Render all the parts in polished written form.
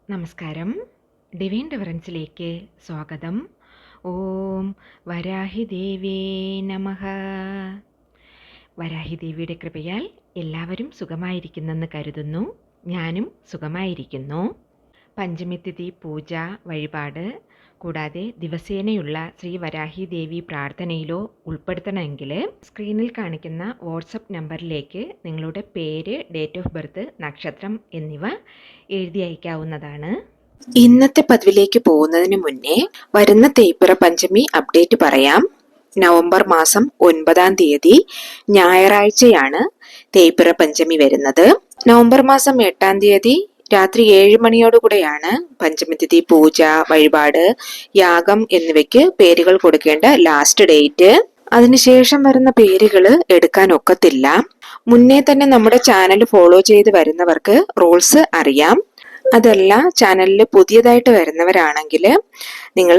നമസ്കാരം. ഡിവൈൻ ഡിഫറൻസിലേക്ക് സ്വാഗതം. ഓം വരാഹി ദേവേ നമഃ. വരാഹി ദേവിയുടെ കൃപയാൽ എല്ലാവരും സുഖമായിരിക്കുന്നെന്ന് കരുതുന്നു. ഞാനും സുഖമായിരിക്കുന്നു. പഞ്ചമിതിഥി പൂജ വഴിപാട് കൂടാതെ ദിവസേനയുള്ള ശ്രീ വരാഹി ദേവി പ്രാർത്ഥനയിലോ ഉൾപ്പെടുത്തണമെങ്കിൽ സ്ക്രീനിൽ കാണിക്കുന്ന വാട്സപ്പ് നമ്പറിലേക്ക് നിങ്ങളുടെ പേര്, ഡേറ്റ് ഓഫ് ബർത്ത്, നക്ഷത്രം എന്നിവ എഴുതി അയക്കാവുന്നതാണ്. ഇന്നത്തെ പതിവിലേക്ക് പോകുന്നതിന് മുന്നേ വരുന്ന തേയ്പ്പിറ പഞ്ചമി അപ്ഡേറ്റ് പറയാം. നവംബർ മാസം 9-ാം തീയതി ഞായറാഴ്ചയാണ് തേയ്പ്പിറ പഞ്ചമി വരുന്നത്. നവംബർ മാസം 8-ാം തീയതി രാത്രി 7 മണിയോടുകൂടെയാണ് പഞ്ചമിതിഥി പൂജ, വഴിപാട്, യാഗം എന്നിവയ്ക്ക് പേരുകൾ കൊടുക്കേണ്ട ലാസ്റ്റ് ഡേറ്റ്. അതിനുശേഷം വരുന്ന പേരുകൾ എടുക്കാൻ ഒക്കത്തില്ല. മുന്നേ തന്നെ നമ്മുടെ ചാനൽ ഫോളോ ചെയ്ത് വരുന്നവർക്ക് റൂൾസ് അറിയാം. അതല്ല, ചാനലിൽ പുതിയതായിട്ട് വരുന്നവരാണെങ്കിൽ നിങ്ങൾ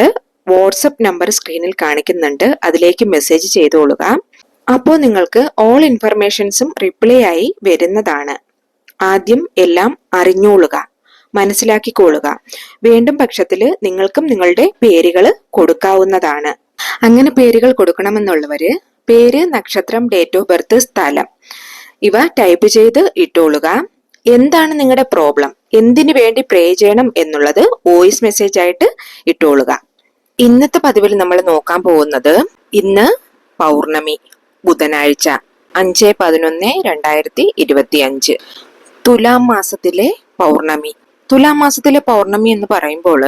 വാട്സപ്പ് നമ്പർ സ്ക്രീനിൽ കാണിക്കുന്നുണ്ട്, അതിലേക്ക് മെസ്സേജ് ചെയ്തോളുക. അപ്പോൾ നിങ്ങൾക്ക് ഓൾ ഇൻഫർമേഷൻസും റിപ്ലൈ ആയി വരുന്നതാണ്. ആദ്യം എല്ലാം അറിഞ്ഞോളുക, മനസ്സിലാക്കിക്കൊള്ളുക. വേണ്ടും പക്ഷത്തിൽ നിങ്ങൾക്കും നിങ്ങളുടെ പേരുകൾ കൊടുക്കാവുന്നതാണ്. അങ്ങനെ പേരുകൾ കൊടുക്കണമെന്നുള്ളവര് പേര്, നക്ഷത്രം, ഡേറ്റ് ഓഫ് ബർത്ത്, സ്ഥലം ഇവ ടൈപ്പ് ചെയ്ത് ഇട്ടോളുക. എന്താണ് നിങ്ങളുടെ പ്രോബ്ലം, എന്തിനു വേണ്ടി പ്രേ ചെയ്യണം എന്നുള്ളത് വോയിസ് മെസ്സേജ് ആയിട്ട് ഇട്ടോളുക. ഇന്നത്തെ പതിവിൽ നമ്മൾ നോക്കാൻ പോകുന്നത് ഇന്ന് പൗർണമി, ബുധനാഴ്ച, 5/11/2025 തുലാം മാസത്തിലെ പൗർണമി. തുലാം മാസത്തിലെ പൗർണമി എന്ന് പറയുമ്പോൾ,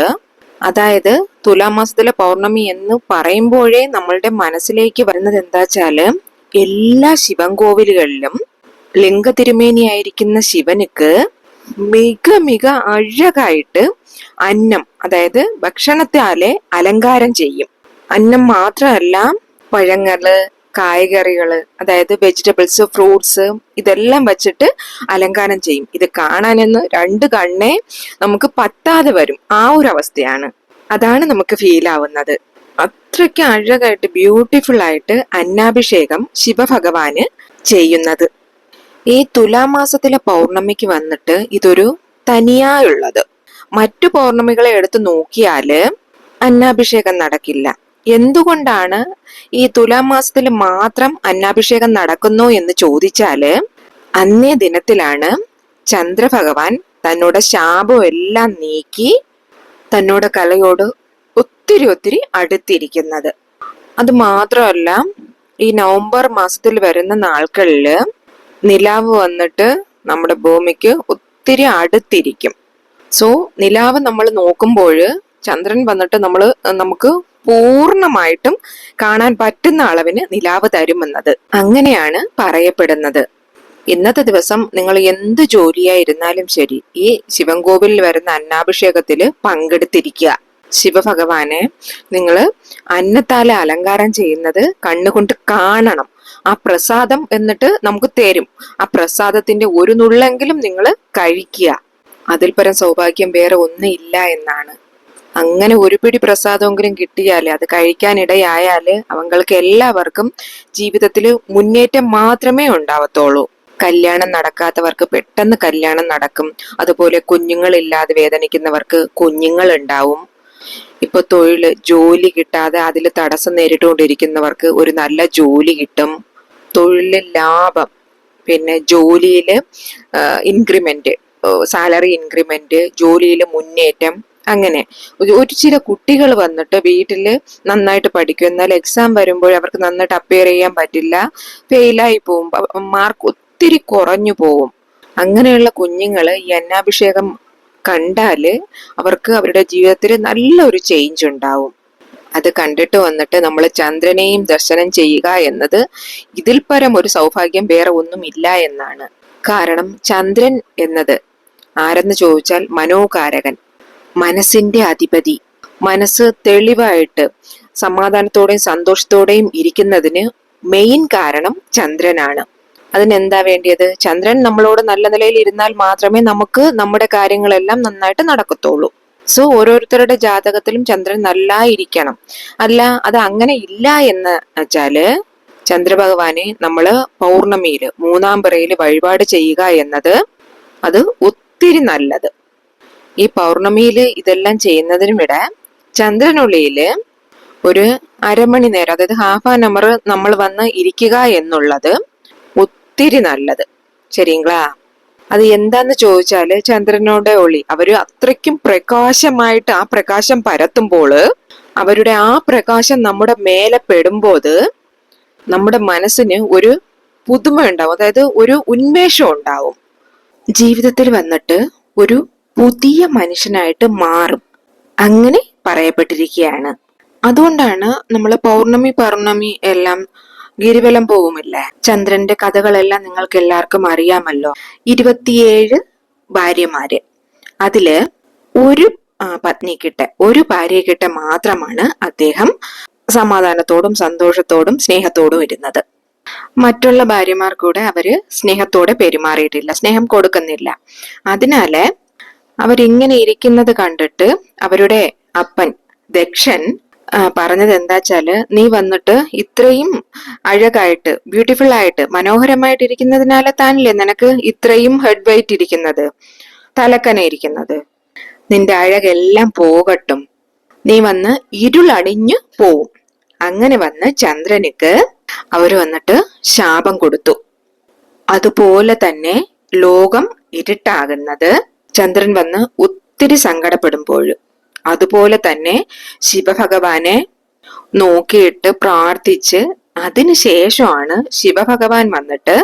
അതായത് തുലാം മാസത്തിലെ പൗർണമി എന്ന് പറയുമ്പോഴേ നമ്മളുടെ മനസ്സിലേക്ക് വരുന്നത് എന്താ വെച്ചാല്, എല്ലാ ശിവൻകോവിലുകളിലും ലിംഗ തിരുമേനിയായിരിക്കുന്ന ശിവനുക്ക് മിക അഴകായിട്ട് അന്നം, അതായത് ഭക്ഷണത്താലെ അലങ്കാരം ചെയ്യും. അന്നം മാത്രമല്ല, പഴങ്ങള്, കായ്കറികള്, അതായത് വെജിറ്റബിൾസ്, ഫ്രൂട്ട്സ് ഇതെല്ലാം വെച്ചിട്ട് അലങ്കാരം ചെയ്യും. ഇത് കാണാനെന്ന് 2 കണ്ണേ നമുക്ക് പറ്റാതെ വരും. ആ ഒരു അവസ്ഥയാണ്. അതാണ് നമുക്ക് ഫീൽ ആവുന്നത്. അത്രയ്ക്ക് അഴകായിട്ട്, ബ്യൂട്ടിഫുൾ ആയിട്ട് അന്നാഭിഷേകം ശിവഭഗവാന് ചെയ്യുന്നത്. ഈ തുലാമാസത്തിലെ പൗർണമിക്ക് വന്നിട്ട് ഇതൊരു തനിയായുള്ളത്. മറ്റു പൗർണമികളെ എടുത്ത് നോക്കിയാല് അന്നാഭിഷേകം നടക്കില്ല. എന്തുകൊണ്ടാണ് ഈ തുലാമാസത്തിൽ മാത്രം അന്നാഭിഷേകം നടക്കുന്നു എന്ന് ചോദിച്ചാല്, അന്നേ ദിനത്തിലാണ് ചന്ദ്രഭഗവാൻ തന്നോട് ശാപം എല്ലാം നീക്കി തന്നോട് കലയോട് ഒത്തിരി അടുത്തിരിക്കുന്നത്. അത് മാത്രമല്ല, ഈ നവംബർ മാസത്തിൽ വരുന്ന നാൾകളില് നിലാവ് വന്നിട്ട് നമ്മുടെ ഭൂമിക്ക് ഒത്തിരി അടുത്തിരിക്കും. സോ നിലാവ് നമ്മൾ നോക്കുമ്പോൾ ചന്ദ്രൻ വന്നിട്ട് നമുക്ക് പൂർണ്ണമായിട്ടും കാണാൻ പറ്റുന്ന അളവിന് നിലാവ് തരുമെന്നത് അങ്ങനെയാണ് പറയപ്പെടുന്നത്. ഇന്നത്തെ ദിവസം നിങ്ങൾ എന്ത് ജോലിയായിരുന്നാലും ശരി, ഈ ശിവൻകോവിലിൽ വരുന്ന അന്നാഭിഷേകത്തിൽ പങ്കെടുത്തിരിക്കുക. ശിവഭഗവാനെ നിങ്ങൾ അന്നത്താലെ അലങ്കാരം ചെയ്യുന്നത് കണ്ണുകൊണ്ട് കാണണം. ആ പ്രസാദം എന്നിട്ട് നമുക്ക് തരും. ആ പ്രസാദത്തിന്റെ ഒരു നുള്ളെങ്കിലും നിങ്ങൾ കഴിക്കുക. അതിൽ പരം സൗഭാഗ്യം വേറെ ഒന്നും ഇല്ല എന്നാണ്. അങ്ങനെ ഒരു പിടി പ്രസാദമെങ്കിലും കിട്ടിയാല്, അത് കഴിക്കാനിടയായാല് അവങ്ങൾക്ക് എല്ലാവർക്കും ജീവിതത്തിൽ മുന്നേറ്റം മാത്രമേ ഉണ്ടാവത്തുള്ളൂ. കല്യാണം നടക്കാത്തവർക്ക് പെട്ടെന്ന് കല്യാണം നടക്കും. അതുപോലെ കുഞ്ഞുങ്ങളില്ലാതെ വേദനിക്കുന്നവർക്ക് കുഞ്ഞുങ്ങൾ ഉണ്ടാവും. ഇപ്പൊ ജോലി കിട്ടാതെ അതിൽ തടസ്സം നേരിട്ടുകൊണ്ടിരിക്കുന്നവർക്ക് ഒരു നല്ല ജോലി കിട്ടും. തൊഴിലിൽ ലാഭം, പിന്നെ ജോലിയില് ഇൻക്രിമെന്റ്, സാലറി ഇൻക്രിമെന്റ്, ജോലിയില് മുന്നേറ്റം. അങ്ങനെ ഒരു ചില കുട്ടികൾ വന്നിട്ട് വീട്ടില് നന്നായിട്ട് പഠിക്കും, എന്നാൽ എക്സാം വരുമ്പോൾ അവർക്ക് നന്നായിട്ട് അപ്പിയർ ചെയ്യാൻ പറ്റില്ല, ഫെയിലായി പോവും, മാർക്ക് ഒത്തിരി കുറഞ്ഞു പോവും. അങ്ങനെയുള്ള കുഞ്ഞുങ്ങള് ഈ അന്നാഭിഷേകം കണ്ടാല് അവർക്ക് അവരുടെ ജീവിതത്തിൽ നല്ലൊരു ചേഞ്ച് ഉണ്ടാവും. അത് കണ്ടിട്ട് വന്നിട്ട് നമ്മൾ ചന്ദ്രനെയും ദർശനം ചെയ്യുക എന്നത് ഇതിൽ പരം ഒരു സൗഭാഗ്യം വേറെ ഒന്നും ഇല്ല എന്നാണ്. കാരണം ചന്ദ്രൻ എന്നത് ആരെന്ന് ചോദിച്ചാൽ മനോകാരകൻ, മനസ്സിന്റെ അധിപതി. മനസ്സ് തെളിവായിട്ട് സമാധാനത്തോടെയും സന്തോഷത്തോടെയും ഇരിക്കുന്നതിന് മെയിൻ കാരണം ചന്ദ്രനാണ്. അതിനെന്താ വേണ്ടിയത്? ചന്ദ്രൻ നമ്മളോട് നല്ല നിലയിൽ ഇരുന്നാൽ മാത്രമേ നമുക്ക് നമ്മുടെ കാര്യങ്ങളെല്ലാം നന്നായിട്ട് നടക്കത്തുള്ളൂ. സോ ഓരോരുത്തരുടെ ജാതകത്തിലും ചന്ദ്രൻ നല്ലായിരിക്കണം. അല്ല, അത് അങ്ങനെ ഇല്ല എന്ന് വെച്ചാല് ചന്ദ്രഭഗവാനെ നമ്മള് പൗർണമിയില് 3-ാം പിറയില് വഴിപാട് ചെയ്യുക എന്നത് അത് ഒത്തിരി നല്ലത്. ഈ പൗർണമിയിൽ ഇതെല്ലാം ചെയ്യുന്നതിനുമിടെ ചന്ദ്രനുള്ളില് ഒരു അരമണി നേരം, അതായത് ഹാഫ് ആൻ അവർ നമ്മൾ വന്ന് ഇരിക്കുക എന്നുള്ളത് ഒത്തിരി നല്ലത്. ശരിങ്ങളാ? അത് എന്താന്ന് ചോദിച്ചാല് ചന്ദ്രനോടെ ഒളി അവര് അത്രയ്ക്കും പ്രകാശമായിട്ട് ആ പ്രകാശം പരത്തുമ്പോൾ അവരുടെ ആ പ്രകാശം നമ്മുടെ മേലെ പെടുമ്പോൾ നമ്മുടെ മനസ്സിന് ഒരു പുതുമ ഉണ്ടാവും, അതായത് ഒരു ഉന്മേഷം ഉണ്ടാവും. ജീവിതത്തിൽ വന്നിട്ട് ഒരു പുതിയ മനുഷ്യനായിട്ട് മാറും, അങ്ങനെ പറയപ്പെട്ടിരിക്കുകയാണ്. അതുകൊണ്ടാണ് നമ്മൾ പൗർണമി എല്ലാം ഗിരിവലം പോവുമില്ലേ. ചന്ദ്രന്റെ കഥകളെല്ലാം നിങ്ങൾക്ക് എല്ലാവർക്കും അറിയാമല്ലോ. 27 ഭാര്യമാര്, അതില് ഒരു പത്നിക്കിട്ട്, ഒരു ഭാര്യക്കിട്ട് മാത്രമാണ് അദ്ദേഹം സമാധാനത്തോടും സന്തോഷത്തോടും സ്നേഹത്തോടും ഇരുന്നത്. മറ്റുള്ള ഭാര്യമാർക്കൂടെ അവര് സ്നേഹത്തോടെ പെരുമാറിയിട്ടില്ല, സ്നേഹം കൊടുക്കുന്നില്ല. അതിനാല് അവരിങ്ങനെ ഇരിക്കുന്നത് കണ്ടിട്ട് അവരുടെ അപ്പൻ ദക്ഷൻ പറഞ്ഞത് എന്താച്ചാല്, നീ വന്നിട്ട് ഇത്രയും അഴകായിട്ട് ബ്യൂട്ടിഫുൾ ആയിട്ട് മനോഹരമായിട്ട് ഇരിക്കുന്നതിനാല് താനല്ലേ നിനക്ക് ഇത്രയും ഹെഡ് വെയിറ്റ് ഇരിക്കുന്നത്, തലക്കന ഇരിക്കുന്നത്. നിന്റെ അഴകെല്ലാം പോകട്ടും, നീ വന്ന് ഇരുളണിഞ്ഞു പോവും. അങ്ങനെ വന്ന് ചന്ദ്രനിക്ക് അവര് വന്നിട്ട് ശാപം കൊടുത്തു. അതുപോലെ തന്നെ ലോകം ഇരുട്ടാകുന്നത് ചന്ദ്രൻ വന്ന് ഒത്തിരി സങ്കടപ്പെടുമ്പോൾ, അതുപോലെ തന്നെ ശിവഭഗവാനെ നോക്കിയിട്ട് പ്രാർത്ഥിച്ച് അതിനുശേഷമാണ് ശിവഭഗവാൻ വന്നിട്ട്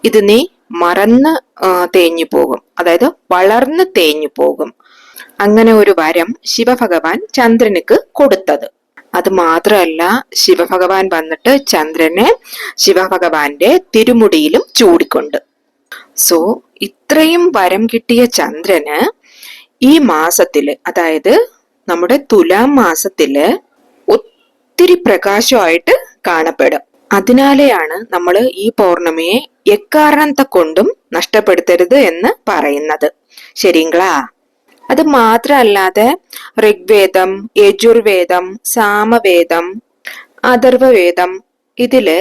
ഇത് നീ മറന്ന് തേഞ്ഞു പോകും, അതായത് വളർന്ന് തേഞ്ഞു പോകും, അങ്ങനെ ഒരു വരം ശിവഭഗവാൻ ചന്ദ്രനിക്ക് കൊടുത്തത്. അത് മാത്രമല്ല, ശിവഭഗവാൻ വന്നിട്ട് ചന്ദ്രനെ ശിവഭഗവാന്റെ തിരുമുടിയിലും ചൂടിക്കൊണ്ട്. സോ ഇത്രയും വരം കിട്ടിയ ചന്ദ്രന് ഈ മാസത്തില്, അതായത് നമ്മുടെ തുലാം മാസത്തില് ഒത്തിരി പ്രകാശമായിട്ട് കാണപ്പെടും. അതിനാലെയാണ് നമ്മൾ ഈ പൗർണമിയെ എക്കാരണത്തെ കൊണ്ടും നഷ്ടപ്പെടുത്തരുത് എന്ന് പറയുന്നത്. ശരിങ്ങളാ? അത് മാത്രമല്ലാതെ ഋഗ്വേദം, യജുർവേദം, സാമവേദം, അഥർവവേദം, ഇതില്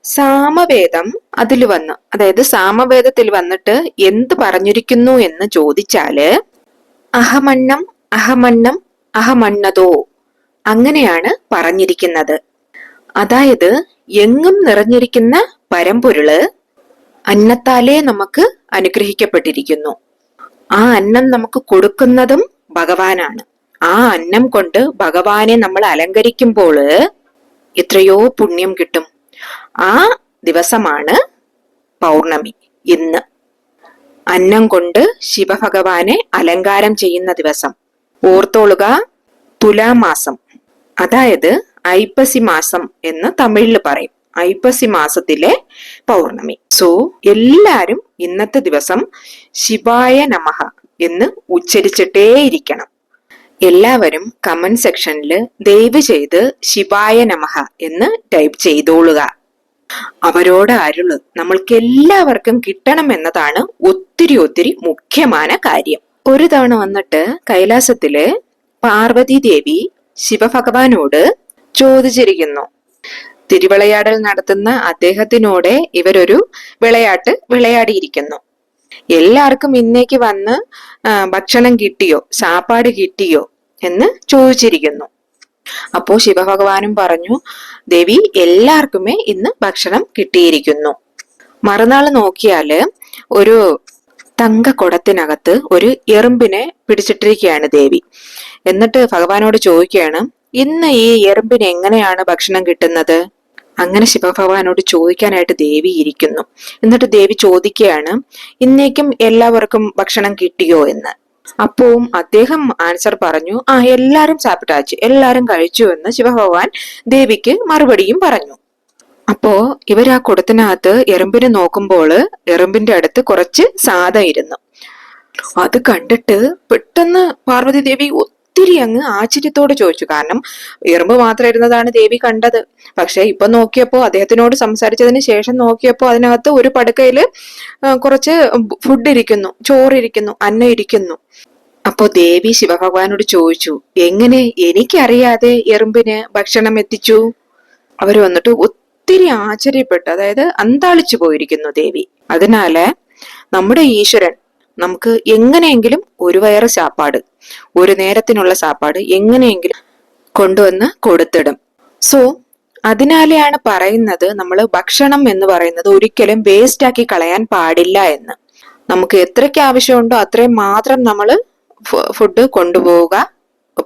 സാമവേദം അതിൽ വന്ന്, അതായത് സാമവേദത്തിൽ വന്നിട്ട് എന്ത് പറഞ്ഞിരിക്കുന്നു എന്ന് ചോദിച്ചാല് അഹമണ്ണം അഹമണ്ണം അഹമണ്ണതോ, അങ്ങനെയാണ് പറഞ്ഞിരിക്കുന്നത്. അതായത് എങ്ങും നിറഞ്ഞിരിക്കുന്ന പരമ്പൊരുള് അന്നത്താലേ നമുക്ക് അനുഗ്രഹിക്കപ്പെട്ടിരിക്കുന്നു. ആ അന്നം നമുക്ക് കൊടുക്കുന്നതും ഭഗവാനാണ്. ആ അന്നം കൊണ്ട് ഭഗവാനെ നമ്മൾ അലങ്കരിക്കുമ്പോൾ എത്രയോ പുണ്യം കിട്ടും. ആ ദിവസമാണ് പൗർണമി. ഇന്ന് അന്നം കൊണ്ട് ശിവഭഗവാനെ അലങ്കാരം ചെയ്യുന്ന ദിവസം. ഓർത്തോളുക, തുലാമാസം, അതായത് ഐപ്പസി മാസം എന്ന് തമിഴില് പറയും, ഐപ്പസി മാസത്തിലെ പൗർണമി. സോ എല്ലാരും ഇന്നത്തെ ദിവസം ശിവായ നമഃ എന്ന് ഉച്ചരിച്ചിട്ടേയിരിക്കണം. എല്ലാവരും കമന്റ് സെക്ഷനിൽ ദയവ് ചെയ്ത് ശിവായ നമഃ എന്ന് ടൈപ്പ് ചെയ്തോളുക. അവരോട് അരുള് നമ്മൾക്ക് എല്ലാവർക്കും കിട്ടണം എന്നതാണ് ഒത്തിരി മുഖ്യமான കാര്യം. ഒരു തവണ വന്നിട്ട് കൈലാസത്തില് പാർവതി ദേവി ശിവഭഗവാനോട് ചോദിച്ചിരിക്കുന്നു, തിരുവിളയാടൽ നടത്തുന്ന അദ്ദേഹത്തിനോട് ഇവരൊരു വിളയാട്ട് വിളയാടിയിരിക്കുന്നു. എല്ലാവർക്കും ഇന്നേക്ക് വന്ന് ഭക്ഷണം കിട്ടിയോ, സാപ്പാട് കിട്ടിയോ എന്ന് ചോദിച്ചിരിക്കുന്നു. അപ്പോ ശിവഭഗവാനും പറഞ്ഞു, ദേവി എല്ലാവർക്കുമേ ഇന്ന് ഭക്ഷണം കിട്ടിയിരിക്കുന്നു. മറുനാള് നോക്കിയാല് ഒരു തങ്ക കുടത്തിനകത്ത് ഒരു എറുമ്പിനെ പിടിച്ചിട്ടിരിക്കുകയാണ് ദേവി. എന്നിട്ട് ഭഗവാനോട് ചോദിക്കുകയാണ്, ഇന്ന് ഈ എറുമ്പിന് എങ്ങനെയാണ് ഭക്ഷണം കിട്ടുന്നത്? അങ്ങനെ ശിവഭഗവാനോട് ചോദിക്കാനായിട്ട് ദേവി ഇരിക്കുന്നു. എന്നിട്ട് ദേവി ചോദിക്കുകയാണ്, ഇന്നേക്കും എല്ലാവർക്കും ഭക്ഷണം കിട്ടിയോ എന്ന്. അപ്പോവും അദ്ദേഹം ആൻസർ പറഞ്ഞു, എല്ലാരും സാപ്പിട്ടാച്ചു, എല്ലാരും കഴിച്ചു എന്ന് ശിവഭഗവാൻ ദേവിക്ക് മറുപടിയും പറഞ്ഞു. അപ്പോ ഇവർ ആ കുടത്തിനകത്ത് എറുമ്പിനെ നോക്കുമ്പോൾ എറുമ്പിന്റെ അടുത്ത് കുറച്ച് സാധം ഇരുന്നു. അത് കണ്ടിട്ട് പെട്ടെന്ന് പാർവതി ദേവി ഒത്തിരി അങ്ങ് ആശ്ചര്യത്തോടെ ചോദിച്ചു. കാരണം എറുമ്പ് മാത്രം ഇരുന്നതാണ് ദേവി കണ്ടത്. പക്ഷെ ഇപ്പൊ നോക്കിയപ്പോ, അദ്ദേഹത്തിനോട് സംസാരിച്ചതിന് ശേഷം നോക്കിയപ്പോ അതിനകത്ത് ഒരു പടുക്കയില് കുറച്ച് ഫുഡ് ഇരിക്കുന്നു, ചോറിരിക്കുന്നു, അന്നം ഇരിക്കുന്നു. അപ്പോ ദേവി ശിവഭഗവാനോട് ചോദിച്ചു, എങ്ങനെ എനിക്കറിയാതെ എറുമ്പിന് ഭക്ഷണം എത്തിച്ചു? അവര് വന്നിട്ട് ഒത്തിരി ആശ്ചര്യപ്പെട്ടു, അതായത് അന്താളിച്ചു പോയിരിക്കുന്നു ദേവി. അതിനാല് നമ്മുടെ ഈശ്വരൻ നമുക്ക് എങ്ങനെയെങ്കിലും ഒരു വയറ് സാപ്പാട്, ഒരു നേരത്തിനുള്ള സാപ്പാട് എങ്ങനെയെങ്കിലും കൊണ്ടുവന്ന് കൊടുത്തിടും. സോ അതിനാലെയാണ് പറയുന്നത് നമ്മൾ ഭക്ഷണം എന്ന് പറയുന്നത് ഒരിക്കലും വേസ്റ്റ് ആക്കി കളയാൻ പാടില്ല എന്ന്. നമുക്ക് എത്രയ്ക്ക് ആവശ്യമുണ്ടോ അത്രയും മാത്രം നമ്മൾ ഫുഡ് കൊണ്ടുപോവുക.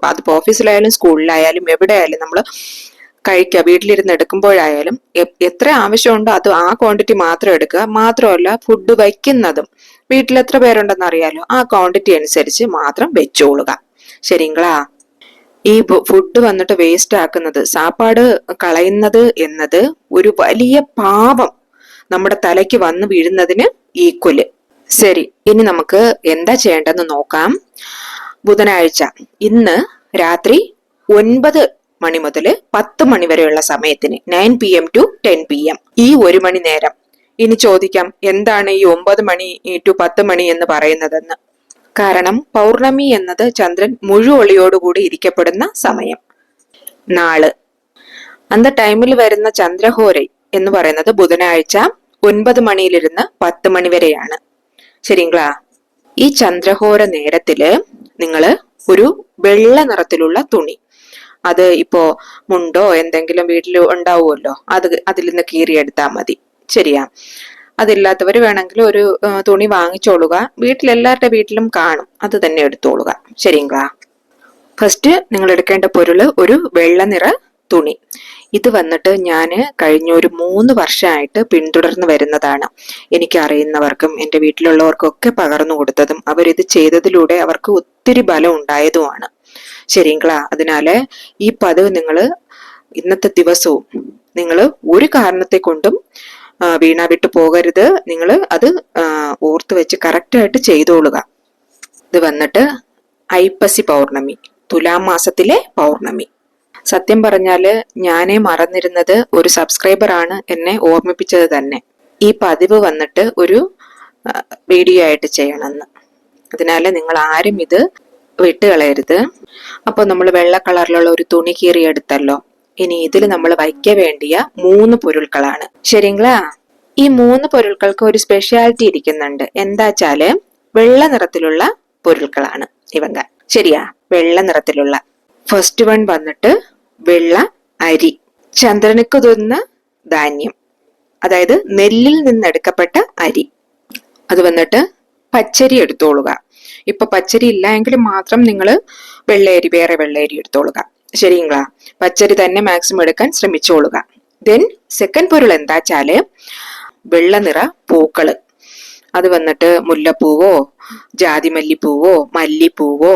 അതിപ്പോ ഓഫീസിലായാലും സ്കൂളിലായാലും എവിടെയായാലും നമ്മൾ കഴിക്കുക. വീട്ടിലിരുന്ന് എടുക്കുമ്പോഴായാലും എത്ര ആവശ്യമുണ്ടോ അത് ആ ക്വാണ്ടിറ്റി മാത്രം എടുക്കുക. മാത്രമല്ല ഫുഡ് വയ്ക്കുന്നതും വീട്ടിൽ എത്ര പേരുണ്ടെന്ന് അറിയാലോ, ആ ക്വാണ്ടിറ്റി അനുസരിച്ച് മാത്രം വെച്ചോളുക. ശരിങ്ങളാ? ഈ ഫുഡ് വന്നിട്ട് വേസ്റ്റ് ആക്കുന്നത്, സാപ്പാട് കളയുന്നത് എന്നത് ഒരു വലിയ പാപം നമ്മുടെ തലയ്ക്ക് വന്നു വീഴുന്നതിന് ഈക്വല്. ശരി, ഇനി നമുക്ക് എന്താ ചെയ്യേണ്ടതെന്ന് നോക്കാം. ബുധനാഴ്ച ഇന്ന് രാത്രി 9 മണി മുതൽ 10 മണി വരെയുള്ള സമയത്തിന് 9 PM to 10 PM ഈ 1 മണി നേരം. ഇനി ചോദിക്കാം, എന്താണ് ഈ 9 മണി to 10 മണി എന്ന് പറയുന്നതെന്ന്. കാരണം പൗർണമി എന്നത് ചന്ദ്രൻ മുഴുവൊളിയോടുകൂടി ഇരിക്കപ്പെടുന്ന സമയം. നാള് അന്ത ടൈമിൽ വരുന്ന ചന്ദ്രഹോര എന്ന് പറയുന്നത് ബുധനാഴ്ച 9 മണിയിലിരുന്ന് 10 മണി വരെയാണ്. ശരിങ്ങളാ? ഈ ചന്ദ്രഹോര നേരത്തില് നിങ്ങള് ഒരു വെള്ള നിറത്തിലുള്ള തുണി, അത് ഇപ്പോ മുണ്ടോ എന്തെങ്കിലും വീട്ടിൽ ഉണ്ടാവുമല്ലോ, അതിൽ നിന്ന് കീറിയെടുത്താൽ മതി. ശരിയാ? അതില്ലാത്തവർ വേണമെങ്കിൽ ഒരു തുണി വാങ്ങിച്ചോളുക. വീട്ടിലെല്ലാവരുടെ വീട്ടിലും കാണും, അത് തന്നെ എടുത്തോളുക. ശരിങ്ങളാ? ഫസ്റ്റ് നിങ്ങൾ എടുക്കേണ്ട പൊരുള് ഒരു വെള്ള നിറ തുണി. ഇത് വന്നിട്ട് ഞാൻ കഴിഞ്ഞ ഒരു 3 വർഷമായിട്ട് പിന്തുടർന്ന് വരുന്നതാണ്. എനിക്ക് അറിയുന്നവർക്കും എൻ്റെ വീട്ടിലുള്ളവർക്കും ഒക്കെ പകർന്നു കൊടുത്തതും അവരിത് ചെയ്തതിലൂടെ അവർക്ക് ഒത്തിരി ബലം ഉണ്ടായതുമാണ്. ശരിങ്ങളാ? അതിനാല് ഈ പതിവ് നിങ്ങൾ ഇന്നത്തെ ദിവസവും നിങ്ങൾ ഒരു കാരണത്തെ കൊണ്ടും വീണ വിട്ടു പോകരുത്. നിങ്ങൾ അത് ഓർത്ത് വെച്ച് കറക്റ്റായിട്ട് ചെയ്തോളുക. ഇത് വന്നിട്ട് ഐപ്പസി പൗർണമി, തുലാം മാസത്തിലെ പൗർണമി. സത്യം പറഞ്ഞാല് ഞാനേ മറന്നിരുന്നത്, ഒരു സബ്സ്ക്രൈബർ ആണ് എന്നെ ഓർമ്മിപ്പിച്ചത് തന്നെ. ഈ പതിവ് വന്നിട്ട് ഒരു വീഡിയോ ആയിട്ട് ചെയ്യണമെന്ന്. അതിനാല് നിങ്ങൾ ആരും ഇത് വിട്ടുകളയരുത്. അപ്പൊ നമ്മൾ വെള്ള കളറിലുള്ള ഒരു തുണി കീറിയെടുത്തല്ലോ. ഇനി ഇതിൽ നമ്മൾ വയ്ക്ക വേണ്ടിയ 3 പൊരുൾകളാണ്. ശരിങ്ങളാ? ഈ 3 പൊരുൾകൾക്ക് ഒരു സ്പെഷ്യാലിറ്റി ഇരിക്കുന്നുണ്ട്. എന്താച്ചാല് വെള്ള നിറത്തിലുള്ള പൊരുൾകളാണ് ഇവങ്ക. ശരിയാ? വെള്ള നിറത്തിലുള്ള. ഫസ്റ്റ് വൺ വന്നിട്ട് വെള്ള അരി, ചന്ദ്രനുക്ക് തൊന്ന ധാന്യം, അതായത് നെല്ലിൽ നിന്നെടുക്കപ്പെട്ട അരി. അത് വന്നിട്ട് പച്ചരി എടുത്തോളുക. ഇപ്പൊ പച്ചരി ഇല്ല എങ്കിൽ മാത്രം നിങ്ങൾ വെള്ളയരി, വേറെ വെള്ളയരി എടുത്തോളുക. ശരിങ്ങളാ? പച്ചരി തന്നെ മാക്സിമം എടുക്കാൻ ശ്രമിച്ചോളുക. ദെൻ സെക്കൻഡ് പൊരുൾ എന്താച്ചാല് വെള്ള നിറ പൂക്കള്. അത് വന്നിട്ട് മുല്ലപ്പൂവോ ജാതിമല്ലിപ്പൂവോ മല്ലിപ്പൂവോ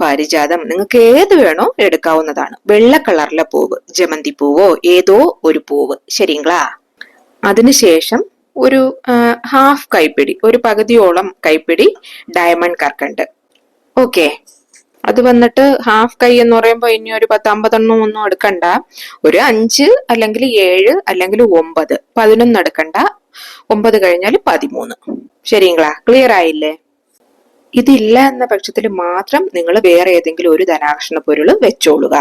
പാരിജാതം, നിങ്ങൾക്ക് ഏത് വേണോ എടുക്കാവുന്നതാണ്. വെള്ള കളറിലെ പൂവ്, ജമന്തി പൂവോ ഏതോ ഒരു പൂവ്. ശരിങ്ങളാ? അതിനുശേഷം ഒരു ഹാഫ് കൈപ്പിടി, ഒരു പകുതിയോളം കൈപ്പിടി ഡയമണ്ട് കർക്കണ്ട്. ഓക്കെ, അത് വന്നിട്ട് ഹാഫ് കൈ എന്ന് പറയുമ്പോ ഇനി ഒരു 10-50 ഒന്നും എടുക്കണ്ട. ഒരു 5 അല്ലെങ്കിൽ 7 അല്ലെങ്കിൽ 9, 11 എടുക്കണ്ട. 9 കഴിഞ്ഞാൽ 13. ശരിങ്ങളാ? ക്ലിയർ ആയില്ലേ? ഇതില്ല എന്ന പക്ഷത്തിൽ മാത്രം നിങ്ങൾ വേറെ ഏതെങ്കിലും ഒരു ധനാകർഷണ പൊരുള് വെച്ചോളുക.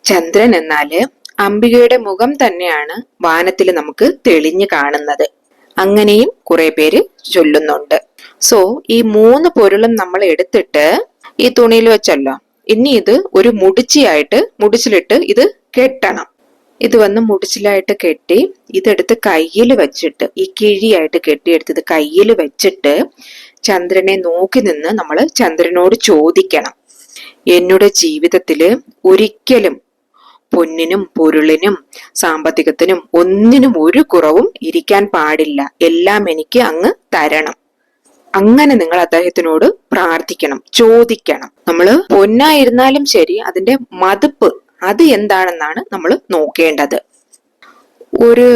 ചന്ദ്രൻ എന്നാല് അംബികയുടെ മുഖം തന്നെയാണ് വാനത്തിൽ നമുക്ക് തെളിഞ്ഞു കാണുന്നത്. അങ്ങനെയും കുറെ പേര് ചൊല്ലുന്നുണ്ട്. സോ ഈ 3 പൊരുളും നമ്മൾ എടുത്തിട്ട് ഈ തുണിയിൽ വെച്ചല്ലോ. ഇനി ഇത് ഒരു മുടിച്ചിലിട്ട് ഇത് കെട്ടണം. ഇത് വന്ന് മുടിച്ചിലായിട്ട് കെട്ടി ഇതെടുത്ത് കയ്യിൽ വെച്ചിട്ട്, ഈ കിഴിയായിട്ട് കെട്ടിയെടുത്തത് കയ്യിൽ വെച്ചിട്ട് ചന്ദ്രനെ നോക്കി നിന്ന് നമ്മൾ ചന്ദ്രനോട് ചോദിക്കണം, എന്നുടെ ജീവിതത്തില് ഒരിക്കലും പൊന്നിനും പൊരുളിനും സാമ്പത്തികത്തിനും ഒന്നിനും ഒരു കുറവും ഇരിക്കാൻ പാടില്ല, എല്ലാം എനിക്ക് അങ്ങ് തരണം. അങ്ങനെ നിങ്ങൾ അദ്ദേഹത്തിനോട് പ്രാർത്ഥിക്കണം, ചോദിക്കണം. നമ്മള് പൊന്നായിരുന്നാലും ശരി, അതിന്റെ മതിപ്പ് അത് എന്താണെന്നാണ് നമ്മൾ നോക്കേണ്ടത്. ഒരു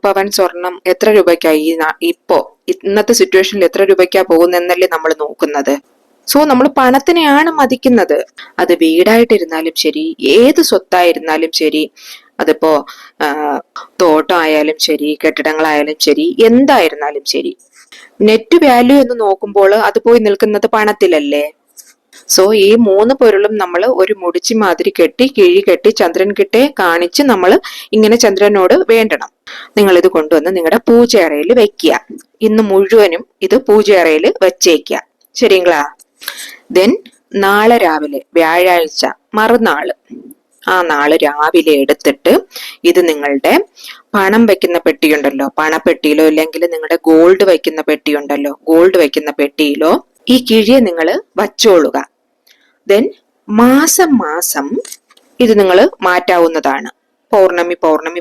പവൻ സ്വർണം എത്ര രൂപയ്ക്കായി ഇപ്പോ ഇന്നത്തെ സിറ്റുവേഷനിൽ എത്ര രൂപയ്ക്കാ പോകുന്നല്ലേ നമ്മൾ നോക്കുന്നത്. സോ നമ്മൾ പണത്തിനെയാണ് മതിക്കുന്നത്. അത് വീടായിട്ടിരുന്നാലും ശരി, ഏത് സ്വത്തായിരുന്നാലും ശരി, അതിപ്പോ തോട്ടം ആയാലും ശരി, കെട്ടിടങ്ങളായാലും ശരി, എന്തായിരുന്നാലും ശരി, നെറ്റ് വാല്യൂ എന്ന് നോക്കുമ്പോൾ അത് പോയി നിൽക്കുന്നത് പണത്തിലല്ലേ. സോ ഈ 3 പൊരുളും നമ്മൾ ഒരു മുടിച്ചി മാതിരി കെട്ടി കിഴി കെട്ടി ചന്ദ്രൻ കിട്ടെ കാണിച്ച് നമ്മൾ ഇങ്ങനെ ചന്ദ്രനോട് വേണ്ടണം. നിങ്ങൾ ഇത് കൊണ്ടുവന്ന് നിങ്ങളുടെ പൂജയറയിൽ വെക്കുക. ഇന്ന് മുഴുവനും ഇത് പൂജയറയിൽ വെച്ചേക്കുക. ശരിங்களா? ദെൻ നാളെ രാവിലെ വ്യാഴാഴ്ച മറുനാള് ആ നാള് രാവിലെ എടുത്തിട്ട് ഇത് നിങ്ങളുടെ പണം വെക്കുന്ന പെട്ടിയുണ്ടല്ലോ, പണപ്പെട്ടിയിലോ അല്ലെങ്കിൽ നിങ്ങളുടെ ഗോൾഡ് വയ്ക്കുന്ന പെട്ടിയുണ്ടല്ലോ, ഗോൾഡ് വയ്ക്കുന്ന പെട്ടിയിലോ ഈ കിഴിയെ നിങ്ങൾ വച്ചോളുക. ദെൻ മാസം മാസം ഇത് നിങ്ങൾ മാറ്റാവുന്നതാണ്. പൗർണമി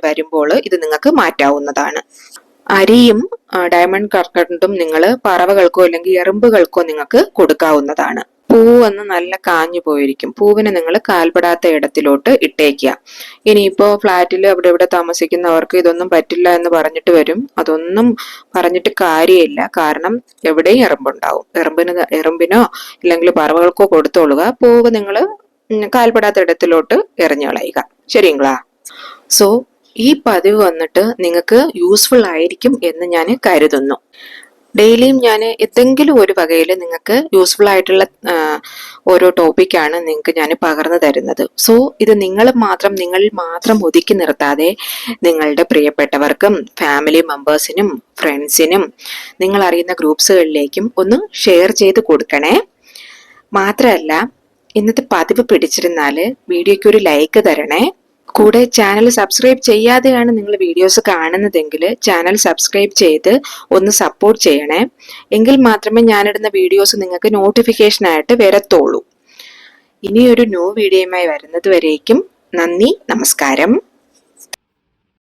വരുമ്പോൾ ഇത് നിങ്ങൾക്ക് മാറ്റാവുന്നതാണ്. അരിയും ഡയമണ്ട് കർക്കണ്ടും നിങ്ങൾ പറവകൾക്കോ അല്ലെങ്കിൽ എറുമ്പുകൾക്കോ നിങ്ങൾക്ക് കൊടുക്കാവുന്നതാണ്. പൂവെന്ന് നല്ല കാഞ്ഞു പോയിരിക്കും. പൂവിനെ നിങ്ങൾ കാൽപ്പെടാത്ത ഇടത്തിലോട്ട് ഇട്ടേക്കുക. ഇനിയിപ്പോ ഫ്ലാറ്റിൽ അവിടെ ഇവിടെ താമസിക്കുന്നവർക്ക് ഇതൊന്നും പറ്റില്ല എന്ന് പറഞ്ഞിട്ട് വരും. അതൊന്നും പറഞ്ഞിട്ട് കാര്യമില്ല. കാരണം എവിടെയും എറുമ്പുണ്ടാവും. എറുമ്പിനോ ഇല്ലെങ്കിൽ പറവകൾക്കോ കൊടുത്തോളുക. പൂവ് നിങ്ങൾ കാൽപ്പെടാത്ത ഇടത്തിലോട്ട് എറിഞ്ഞു കളയുക. ശരിങ്ങളാ? സോ ഈ പതിവ് വന്നിട്ട് നിങ്ങൾക്ക് യൂസ്ഫുൾ ആയിരിക്കും എന്ന് ഞാൻ കരുതുന്നു. ഡെയിലിയും ഞാൻ എന്തെങ്കിലും ഒരു വകയിൽ നിങ്ങൾക്ക് യൂസ്ഫുൾ ആയിട്ടുള്ള ഓരോ ടോപ്പിക്കാണ് നിങ്ങൾക്ക് ഞാൻ പകർന്നു തരുന്നത്. സോ ഇത് നിങ്ങളിൽ മാത്രം ഒതുക്കി നിർത്താതെ നിങ്ങളുടെ പ്രിയപ്പെട്ടവർക്കും ഫാമിലി മെമ്പേഴ്സിനും ഫ്രണ്ട്സിനും നിങ്ങൾ അറിയുന്ന ഗ്രൂപ്പ്സുകളിലേക്കും ഒന്ന് ഷെയർ ചെയ്ത് കൊടുക്കണേ. മാത്രമല്ല, ഇന്നത്തെ പതിവ് പിടിച്ചിരുന്നാൽ വീഡിയോയ്ക്ക് ഒരു ലൈക്ക് തരണേ. കൂടെ ചാനൽ സബ്സ്ക്രൈബ് ചെയ്യാതെയാണ് നിങ്ങൾ വീഡിയോസ് കാണുന്നതെങ്കിൽ ചാനൽ സബ്സ്ക്രൈബ് ചെയ്ത് ഒന്ന് സപ്പോർട്ട് ചെയ്യണേ. എങ്കിൽ മാത്രമേ ഞാനിടുന്ന വീഡിയോസ് നിങ്ങൾക്ക് നോട്ടിഫിക്കേഷൻ ആയിട്ട് വരത്തുള്ളൂ. ഇനിയൊരു ന്യൂ വീഡിയോയുമായി വരുന്നത് വരേക്കും നന്ദി, നമസ്കാരം.